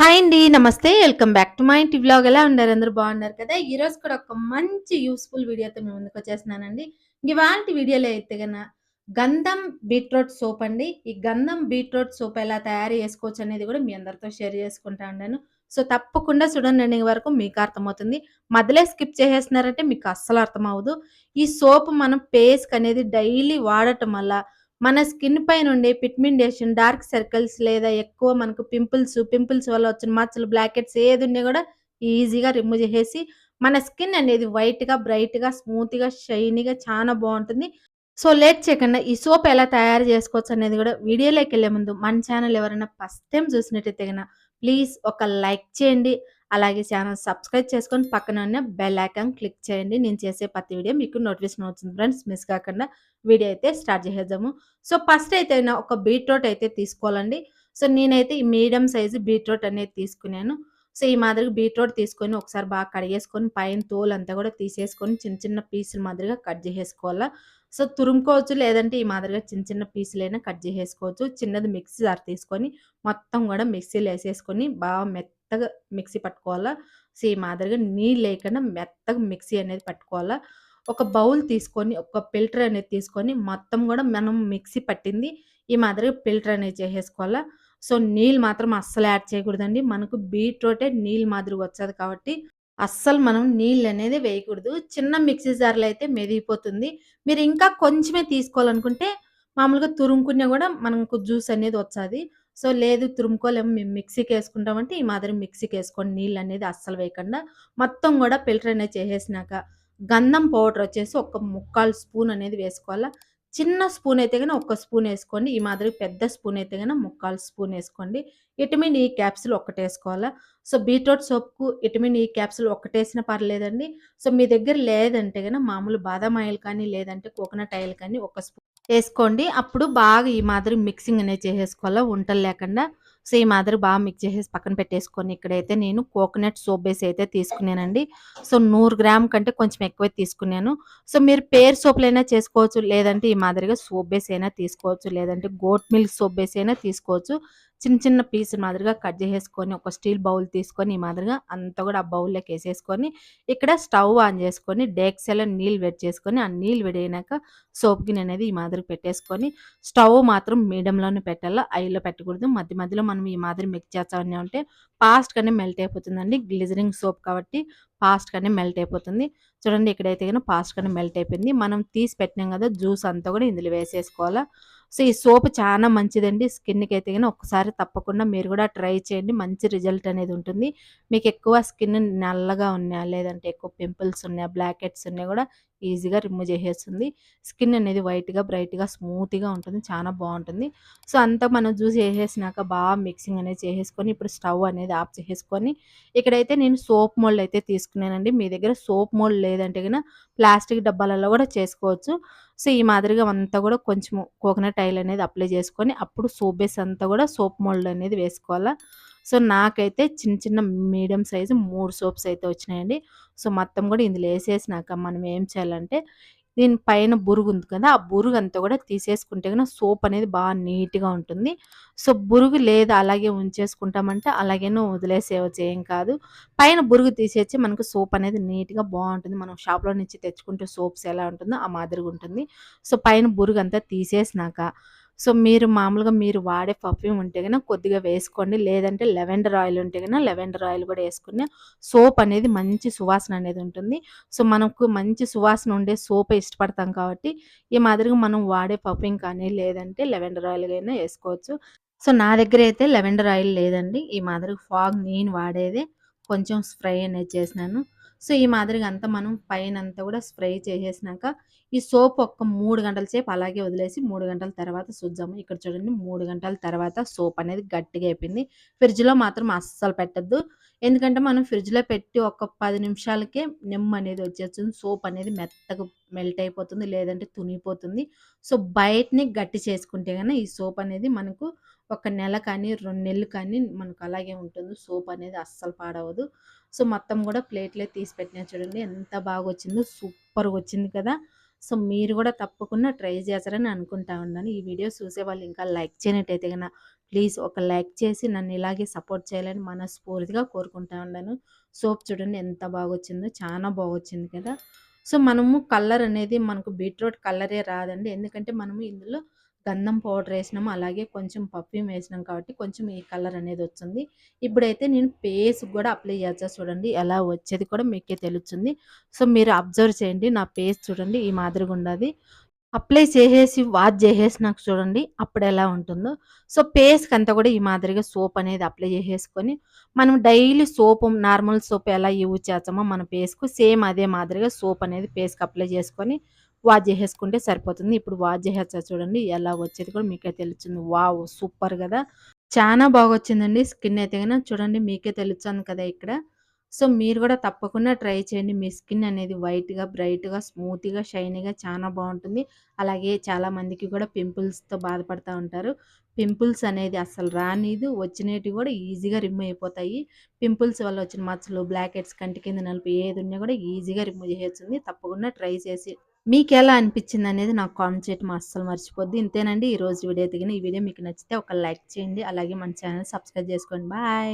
Hi అండి. నమస్తే. Welcome back to my ఇంటి వ్లాగ్. ఎలా ఉన్నారు? అందరూ బాగున్నారు కదా! ఈరోజు కూడా ఒక మంచి యూజ్‌ఫుల్ వీడియోతో మీ ముందుకొచ్చేస్తున్నానండి. ఇవాల్టి వీడియోలో అయితే గంధం బీట్రూట్ సోప్ అండి. ఈ గంధం బీట్రూట్ సోప్ ఎలా తయారు చేసుకోవచ్చనేది కూడా మీ అందరితో షేర్ చేసుకుంటా ఉన్నాను. సో, తప్పకుండా చూడండి ఎండింగ్ వరకు మీకు అర్థమవుతుంది. మధ్యలో స్కిప్ చేసేసినారంటే మీకు అస్సలు అర్థమవ్వదు. ఈ సోప్ మనం ఫేస్‌కనేది డైలీ వాడటం వల్ల మన స్కిన్ పైనుండే పిగ్మెంటేషన్, డార్క్ సర్కిల్స్ లేదా ఎక్కువ మనకు పింపుల్స్ వల్ల వచ్చిన మచ్చలు, బ్లాక్ హెడ్స్ ఏదున్నా గూడా ఈజీగా రిమూవ్ జేసేసి, మన స్కిన్ అనేది వైట్‌గా, బ్రైట్‌గా, స్మూత్‌గా, షైనీగా చానా బావుంటుంది. సో, లేట్ చేయకుండా ఈ సోప్ ఎలా తయారు జేసుకోవచ్చనేది గూడా వీడియోలోకెళ్ళే ముందు మన ఛానల్ ఎవరైనా ఫస్ట్ టైమ్ చూసినట్టయితే ప్లీజ్ ఒక లైక్ చేయండి. అలాగే ఛానల్ సబ్స్క్రైబ్ చేసుకొని పక్కన ఉన్న బెల్ ఐకాన్ క్లిక్ చేయండి. నేను చేసే ప్రతి వీడియో మీకు నోటిఫికేషన్ అవుతుంది ఫ్రెండ్స్. మిస్ కాకుండా వీడియో అయితే స్టార్ట్ చేసేద్దాము. సో, ఫస్ట్ అయితే ఒక బీట్రూట్ అయితే తీసుకోవాలండి. సో, నేనైతే ఈ మీడియం సైజు బీట్రూట్ అనేది తీసుకున్నాను. సో, ఈ మాదిరిగా బీట్రూట్ తీసుకొని ఒకసారి బాగా కడిగేసుకొని పైన తోలంతా కూడా తీసేసుకొని చిన్న చిన్న పీసుల మాదిరిగా కట్ చేసేసుకోవాలా. సో, తురుముకోవచ్చు లేదంటే ఈ మాదిరిగా చిన్న చిన్న పీసులైనా కట్ చేసేసుకోవచ్చు. చిన్నది మిక్సీ జార్ తీసుకొని మొత్తం కూడా మిక్సీలో ఏసేసుకొని బాగా మెత్తగా మిక్సీ పట్టుకోవాలా. సో, ఈ మాదిరిగా నీళ్ళు లేకుండా మెత్తగా మిక్సీ అనేది పట్టుకోవాలా. ఒక బౌల్ తీసుకొని, ఒక ఫిల్టర్ అనేది తీసుకొని మొత్తం గూడా మనం మిక్సీ పట్టింది ఈ మాదిరిగా ఫిల్టర్ అనేది చేసేసుకోవాలా. సో, నీళ్ళు మాత్రం అస్సలు యాడ్ చేయకూడదండి. మనకు బీట్రూటే నీళ్ళు మాదిరిగా వచ్చేది కాబట్టి అస్సలు మనం నీళ్ళనేది వేయకూడదు. చిన్న మిక్సీ జార్‌లో అయితే మెదిగిపోతుంది. మీరు ఇంకా కొంచెమే తీసుకోవాలనుకుంటే మామూలుగా తురుముకున్నా గూడా మనకు జ్యూస్ అనేది వచ్చాది. సో, లేదు తురుముకోలేము మేము మిక్సీకేసుకుంటామంటే ఈ మాదిరి మిక్సీకేసుకోండి నీళ్ళనేది అస్సలు వేయకండా. మొత్తం గూడా ఫిల్టర్ అనేది చేసేసినాక గంధం పౌడర్ వచ్చేసి ఒక ముక్కాలు స్పూన్ అనేది వేసుకోవాలా. చిన్న స్పూన్ అయితే ఒక స్పూన్ ఏసుకోండి. ఈ మాదిరి పెద్ద స్పూన్ అయితే ముక్కాలు స్పూన్ ఏసుకోండి. విటమిన్ ఈ క్యాప్సూల్ ఒక్కటేసుకోవాలా. సో, బీట్రూట్ సోప్‌కు విటమిన్ ఈ క్యాప్సూల్ ఒక్కటేసినా పర్లేదండి. సో, మీ దగ్గర లేదంటే మామూలు బాదాం ఆయిల్ కానీ, లేదంటే కోకోనట్ ఆయిల్ కానీ ఒక స్పూన్ ఏసుకోండి. అప్పుడు బాగా ఈ మాదిరి మిక్సింగ్ అనేది చేసేసుకోవాలా ఉంటలు లేకుండా. సో, ఈ మాదిరి బాగా మిక్స్ చేసేసి పక్కన పెట్టేసుకొని ఇక్కడైతే నేను కోకోనట్ సోప్ బేస్ అయితే తీసుకున్నానండి. సో, 100 గ్రామ్ కంటే కొంచెం ఎక్కువే తీసుకున్నాను. సో, మీరు పేర్ సోపులైనా చేసుకోవచ్చు. లేదంటే ఈ మాదిరిగా సోప్ బేస్ అయినా తీసుకోవచ్చు. లేదంటే గోట్ మిల్క్ సోప్ బేస్ అయినా తీసుకోవచ్చు. చిన్న చిన్న పీసులు మాదిరిగా కట్ చేసేసుకొని ఒక స్టీల్ బౌల్ తీసుకొని ఈ మాదిరిగా అంతా కూడా ఆ బౌల్‌లోకేసేసుకొని ఇక్కడ స్టవ్ ఆన్ చేసుకొని డేక్షాలో నీళ్ళు వేడి చేసుకొని ఆ నీళ్ళు వేడైనాక సోప్ గిన్నె అనేది ఈ మాదిరి పెట్టేసుకొని స్టవ్ మాత్రం మీడియంలోనే పెట్టాలా. హైలో పెట్టకూడదు. మధ్య మధ్యలో మనం ఈ మాదిరి మిక్స్ చేస్తా ఉంటే ఫాస్ట్‌గానే మెల్ట్ అయిపోతుందండి. గ్లిజరింగ్ సోప్ కాబట్టి ఫాస్ట్‌గానే మెల్ట్ అయిపోతుంది. చూడండి ఇక్కడైతే ఫాస్ట్‌గానే మెల్ట్ అయిపోయింది. మనం తీసి పెట్టినాం కదా! జ్యూస్ అంతా కూడా ఇందులో వేసేసుకోవాలా. సో, ఈ సోప్ చాలా మంచిదండి. స్కిన్‌కైతే ఒక్కసారి తప్పకుండా మీరు కూడా ట్రై చేయండి. మంచి రిజల్ట్ అనేది ఉంటుంది. మీకు ఎక్కువ స్కిన్ నల్లగా ఉన్నా, లేదంటే ఎక్కువ పింపుల్స్ ఉన్నా, బ్లాక్ హెడ్స్ ఉన్నా కూడా ఈజీగా రిమూవ్ చేసేస్తుంది. స్కిన్ అనేది వైట్‌గా, బ్రైట్‌గా, స్మూత్‌గా ఉంటుంది. చాలా బావుంటుంది. సో, అంతా మనం జ్యూస్ ఏసేసినాక బాగా మిక్సింగ్ అనేది చేసేసుకొని ఇప్పుడు స్టవ్ అనేది ఆఫ్ చేసేసుకొని ఇక్కడైతే నేను సోప్ మోల్డ్ అయితే తీసుకున్నానండి. మీ దగ్గర సోప్ మోల్డ్ లేదంటే ప్లాస్టిక్ డబ్బాలలో కూడా చేసుకోవచ్చు. సో, ఈ మాదిరిగా అంతా కూడా కొంచెము కోకోనట్ ఆయిల్ అనేది అప్లై చేసుకొని అప్పుడు సోప్ బేస్ అంతా కూడా సోప్ మోల్డ్ అనేది వేసుకోవాలా. సో, నాకైతే చిన్న చిన్న మీడియం సైజు 3 సోప్స్ అయితే వచ్చినాయండి. సో, మొత్తం కూడా ఇందులో ఏసేసినాక మనం ఏం చేయాలంటే దీని పైన బురుగుంది కదా! ఆ బురుగంతా కూడా తీసేసుకుంటే సోప్ అనేది బాగా నీట్‌గా ఉంటుంది. సో, బురుగు లేదు అలాగే ఉంచేసుకుంటామంటే అలాగేను వదిలేసేయవచ్చు ఏం కాదు. పైన బురుగు తీసేసి మనకు సోప్ అనేది నీట్‌గా బావుంటుంది. మనం షాప్‌లో నుంచి తెచ్చుకుంటే సోప్స్ ఎలా ఉంటుందో ఆ మాదిరిగా ఉంటుంది. సో, పైన బురుగంతా తీసేసినాక సో, మీరు మామూలుగా మీరు వాడే పర్ఫ్యూమ్ ఉంటే కొద్దిగా వేసుకోండి. లేదంటే లెవెండర్ ఆయిల్ ఉంటే లెవెండర్ ఆయిల్ కూడా ఏసుకుని సోప్ అనేది మంచి సువాసన అనేది ఉంటుంది. సో, మనకు మంచి సువాసన ఉండే సోపే ఇష్టపడతాం కాబట్టి ఈ మాదిరిగా మనం వాడే పర్ఫ్యూమ్ కానీ లేదంటే లెవెండర్ ఆయిల్ అయినా ఏసుకోవచ్చు. సో, నా దగ్గరైతే లెవెండర్ ఆయిల్ లేదండి. ఈ మాదిరిగా ఫాగ్ నేను వాడేదే కొంచెం స్ప్రే అనేది చేసినాను. సో, ఈ మాదిరిగా అంతా మనం పైనంతా కూడా స్ప్రే చేసేసినాక ఈ సోప్ ఒక 3 గంటల సేపు అలాగే వదిలేసి 3 గంటల తర్వాత చూద్దాము. ఇక్కడ చూడండి 3 గంటల తర్వాత సోప్ అనేది గట్టిగా అయిపోయింది. ఫ్రిడ్జ్‌లో మాత్రం అస్సలు పెట్టొద్దు. ఎందుకంటే మనం ఫ్రిడ్జ్‌లో పెట్టి ఒక 10 నిమిషాలకే అనేది వచ్చేస్తుంది. సోప్ అనేది మెత్తగా మెల్ట్ అయిపోతుంది. లేదంటే తునిగిపోతుంది. సో, బయటని గట్టి చేసుకుంటే ఈ సోప్ అనేది మనకు ఒక నెల కానీ, 2 నెలలు కానీ మనకు అలాగే ఉంటుంది. సోప్ అనేది అస్సలు పాడవదు. సో, మొత్తం గూడా ప్లేట్‌లో తీసి పెట్టినా చూడండి ఎంత బాగొచ్చిందో సూపర్‌గొచ్చింది కదా! సో, మీరు గూడా తప్పకుండా ట్రై చేస్తారని అనుకుంటా ఉన్నాను. ఈ వీడియోస్ చూసేవాళ్ళు ఇంకా లైక్ చేయనట్టయితే ప్లీజ్ ఒక లైక్ చేసి నన్ను ఇలాగే సపోర్ట్ చేయాలని మనస్ఫూర్తిగా కోరుకుంటా ఉన్నాను. సోప్ చూడండి ఎంత బాగొచ్చిందో, చాలా బాగొచ్చింది కదా! సో, మనము కలర్ అనేది మనకు బీట్రూట్ కలరే రాదండి. ఎందుకంటే మనము ఇందులో గంధం పౌడర్ ఏసినాము. అలాగే కొంచెం పర్ఫ్యూమ్ ఏసినాం కాబట్టి కొంచెం ఈ కలర్ అనేది వచ్చింది. ఇప్పుడైతే నేను ఫేస్‌కి గూడా అప్లై చేస్తా చూడండి. ఎలా వచ్చేది కూడా మీకే తెలుస్తుంది. సో, మీరు అబ్జర్వ్ చేయండి. నా ఫేస్ చూడండి ఈ మాదిరిగా ఉండాది. అప్లై చేసేసి వాష్ చేసేసినాక చూడండి అప్పుడెలా ఉంటుందో. సో, ఫేస్‌కంతా కూడా ఈ మాదిరిగా సోప్ అనేది అప్లై చేసేసుకొని, మనం డైలీ సోపు నార్మల్ సోప్ ఎలా యూజ్ చేస్తామో మన ఫేస్‌కు సేమ్ అదే మాదిరిగా సోప్ అనేది ఫేస్‌కి అప్లై చేసుకొని వాష్ చేసేసుకుంటే సరిపోతుంది. ఇప్పుడు వాష్ చేసేస్తా చూడండి. ఎలా వచ్చేది కూడా మీకే తెలుస్తుంది. వావ్! సూపర్ గదా! చానా బాగొచ్చిందండి స్కిన్ అయితే గన. చూడండి మీకే తెలుస్తుంది కదా ఇక్కడ. సో, మీరు గూడా తప్పకుండా ట్రై చేయండి. మీ స్కిన్ అనేది వైట్‌గా, బ్రైట్‌గా, స్మూత్‌గా, షైనీగా చానా బావుంటుంది. అలాగే చాలామందికి గూడా పింపుల్స్‌తో బాధపడతా ఉంటారు. పింపుల్స్ అనేది అస్సలు రానీదు. వచ్చినేటివి గూడా ఈజీగా రిమూవ్ అయిపోతాయి. పింపుల్స్ వల్ల వచ్చిన మచ్చలు, బ్లాక్ హెడ్స్, కంటి కింద నలుపు ఏదున్నా గూడా ఈజీగా రిమూవ్ చేసేస్తుంది. తప్పకుండా ట్రై చేసి మీకెలా అనిపిచ్చిందనేది నాకు కామెంట్ చేయటం అస్సలు మర్చిపోద్దు. ఇంతేనండి ఈరోజు వీడియో అయితే గన. ఈ వీడియో మీకు నచ్చితే ఒక లైక్ చేయండి. అలాగే మన ఛానెల్ సబ్స్క్రైబ్ చేసుకోండి. బాయ్.